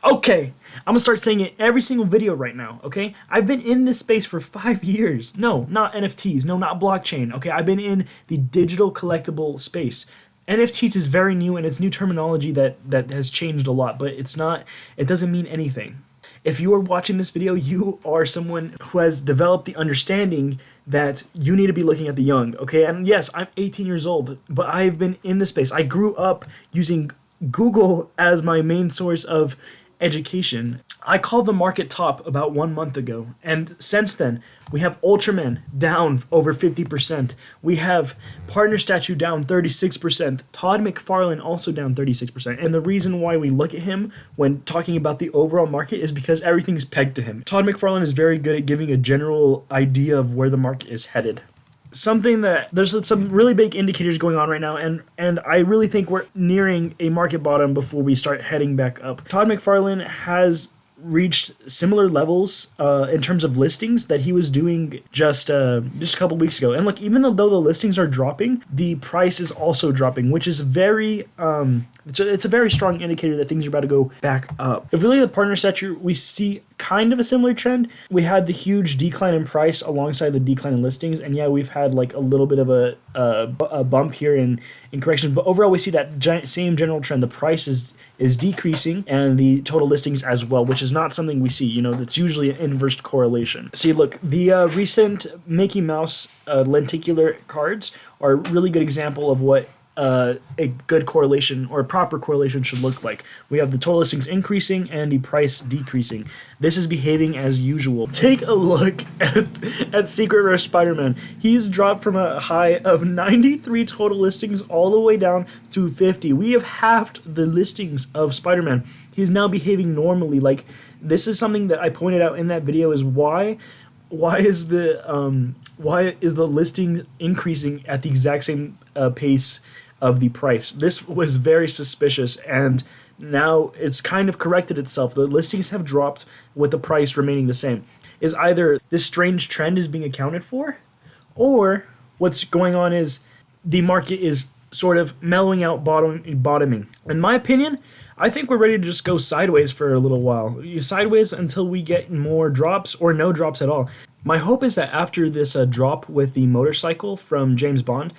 Okay, I'm gonna start saying it every single video right now, okay? I've been in this space for 5 years. No, not NFTs. No, not blockchain. Okay, I've been in the digital collectible space. NFTs is very new and it's new terminology that has changed a lot, but it doesn't mean anything. If you are watching this video, you are someone who has developed the understanding that you need to be looking at the young, okay? And yes, I'm 18 years old, but I've been in this space. I grew up using Google as my main source of education. I called the market top about 1 month ago, and since then, we have Ultraman down over 50%. We have Partner Statue down 36%. Todd McFarlane also down 36%. And the reason why we look at him when talking about the overall market is because everything's pegged to him. Todd McFarlane is very good at giving a general idea of where the market is headed. There's some really big indicators going on right now, and I really think we're nearing a market bottom before we start heading back up. Todd McFarlane has reached similar levels in terms of listings that he was doing just a couple weeks ago. And look, even though the listings are dropping, the price is also dropping, which is very it's a very strong indicator that things are about to go back up. If we look at the partner sector, we see kind of a similar trend. We had the huge decline in price alongside the decline in listings, and yeah, we've had like a little bit of a bump here in corrections, but overall we see that same general trend. The price is decreasing and the total listings as well, which is not something we see. That's usually an inverse correlation. See, look, the recent Mickey Mouse lenticular cards are a really good example of what a good correlation or a proper correlation should look like. We have the total listings increasing and the price decreasing. This is behaving as usual. Take a look at Secret Rare Spider-Man. He's dropped from a high of 93 total listings all the way down to 50. We have halved the listings of Spider-Man. He's now behaving normally. Like, this is something that I pointed out in that video, is why is the listing increasing at the exact same pace of the price? This was very suspicious, and now it's kind of corrected itself. The listings have dropped with the price remaining the same. Is either this strange trend is being accounted for, or what's going on is the market is sort of mellowing out, bottoming. In my opinion, I think we're ready to just go sideways for a little while. Sideways until we get more drops or no drops at all. My hope is that after this drop with the motorcycle from James Bond,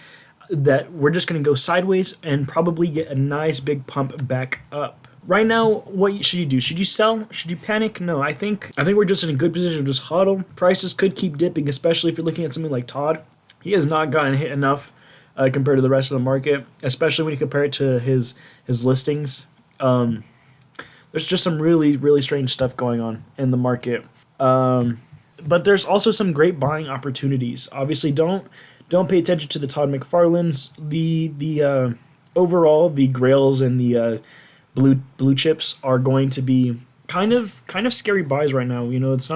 that we're just going to go sideways and probably get a nice big pump back up. Right now, what should you do? Should you sell? Should you panic? No, I think we're just in a good position to just hodl. Prices could keep dipping, especially if you're looking at something like Todd. He has not gotten hit enough compared to the rest of the market, especially when you compare it to his listings. There's just some really, really strange stuff going on in the market. But there's also some great buying opportunities. Obviously, don't pay attention to the Todd McFarlanes. The overall, the grails and the blue chips are going to be kind of scary buys right now. There's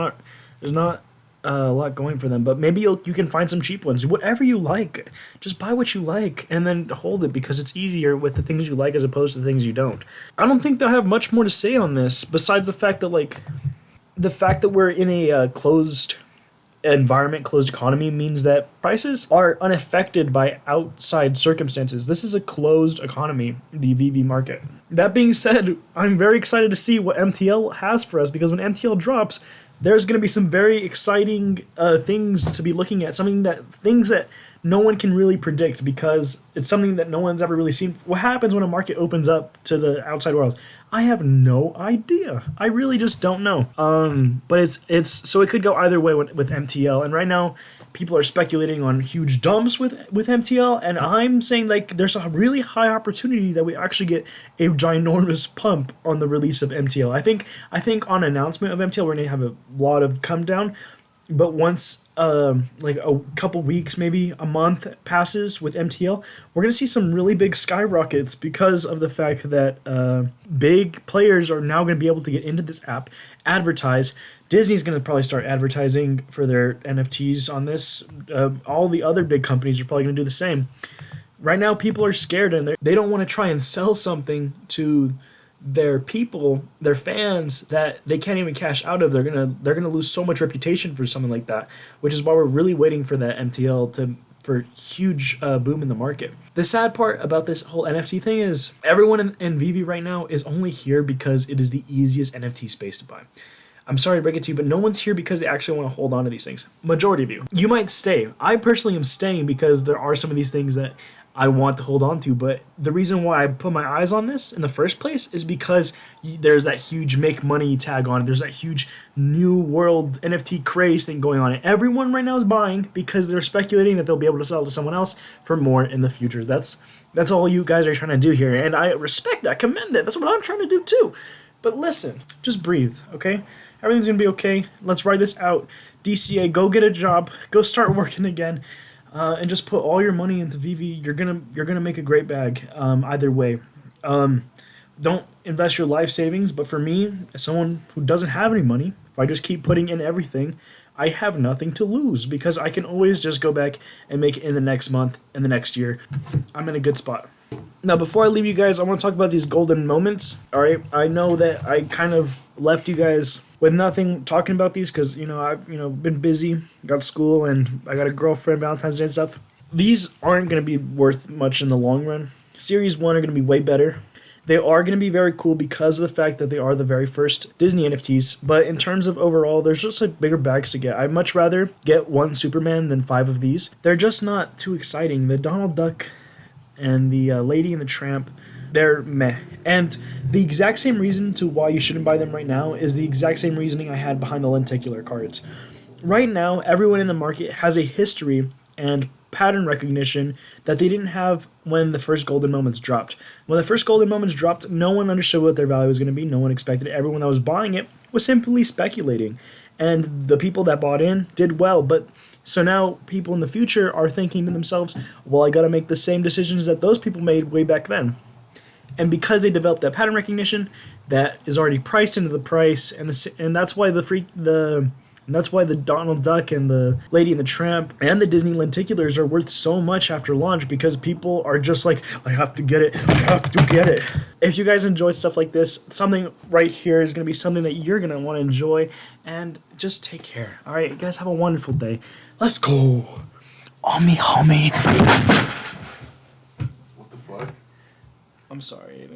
not a lot going for them, but maybe you can find some cheap ones. Whatever you like, just buy what you like and then hold it, because it's easier with the things you like as opposed to the things you don't. I don't think they'll have much more to say on this besides the fact that we're in a closed environment, closed economy, means that prices are unaffected by outside circumstances. This is a closed economy, the Veve market. That being said, I'm very excited to see what MTL has for us, because when MTL drops, there's going to be some very exciting things to be looking at, things that no one can really predict, because it's something that no one's ever really seen. What happens when a market opens up to the outside world? I have no idea. I really just don't know. But so it could go either way with MTL, and right now people are speculating on huge dumps with MTL, and I'm saying like there's a really high opportunity that we actually get a ginormous pump on the release of MTL. I think on announcement of MTL we're gonna have a lot of come down, but once like a couple weeks, maybe a month passes with MTL, we're gonna see some really big skyrockets because of the fact that big players are now gonna be able to get into this app, advertise. Disney's going to probably start advertising for their NFTs on this. All the other big companies are probably going to do the same. Right now, people are scared, and they don't want to try and sell something to their people, their fans, that they can't even cash out of. They're gonna lose so much reputation for something like that, which is why we're really waiting for that MTL for huge boom in the market. The sad part about this whole NFT thing is everyone in Veve right now is only here because it is the easiest NFT space to buy. I'm sorry to break it to you, but no one's here because they actually want to hold on to these things. Majority of you. You might stay. I personally am staying because there are some of these things that I want to hold on to, but the reason why I put my eyes on this in the first place is because there's that huge make money tag on it. There's that huge new world NFT craze thing going on. And everyone right now is buying because they're speculating that they'll be able to sell to someone else for more in the future. That's all you guys are trying to do here, and I respect that, commend it. That's what I'm trying to do too. But listen, just breathe, okay? Everything's gonna be okay. Let's ride this out. DCA, go get a job. Go start working again, and just put all your money into Veve. You're gonna make a great bag. Either way, don't invest your life savings. But for me, as someone who doesn't have any money, if I just keep putting in everything, I have nothing to lose because I can always just go back and make it in the next month and the next year. I'm in a good spot. Now, before I leave you guys, I want to talk about these golden moments. All right, I know that I kind of left you guys with nothing talking about these because I've been busy, got school, and I got a girlfriend, Valentine's Day and stuff. These aren't going to be worth much in the long run. Series 1 are going to be way better. They are going to be very cool because of the fact that they are the very first Disney NFTs. But in terms of overall, there's just like bigger bags to get. I'd much rather get one Superman than 5 of these. They're just not too exciting. The Donald Duck and the Lady and the Tramp, they're meh. And the exact same reason to why you shouldn't buy them right now is the exact same reasoning I had behind the lenticular cards. Right now, everyone in the market has a history and pattern recognition that they didn't have when the first golden moments dropped. When the first golden moments dropped, no one understood what their value was going to be. No one expected it. Everyone that was buying it was simply speculating. And the people that bought in did well. But so now people in the future are thinking to themselves, well, I got to make the same decisions that those people made way back then. And because they developed that pattern recognition, that is already priced into the price, and that's why that's why the Donald Duck and the Lady and the Tramp and the Disney lenticulars are worth so much after launch because people are just like, I have to get it. I have to get it. If you guys enjoy stuff like this, something right here is going to be something that you're going to want to enjoy. And just take care. All right, you guys have a wonderful day. Let's go. Omni homie. What the fuck? I'm sorry.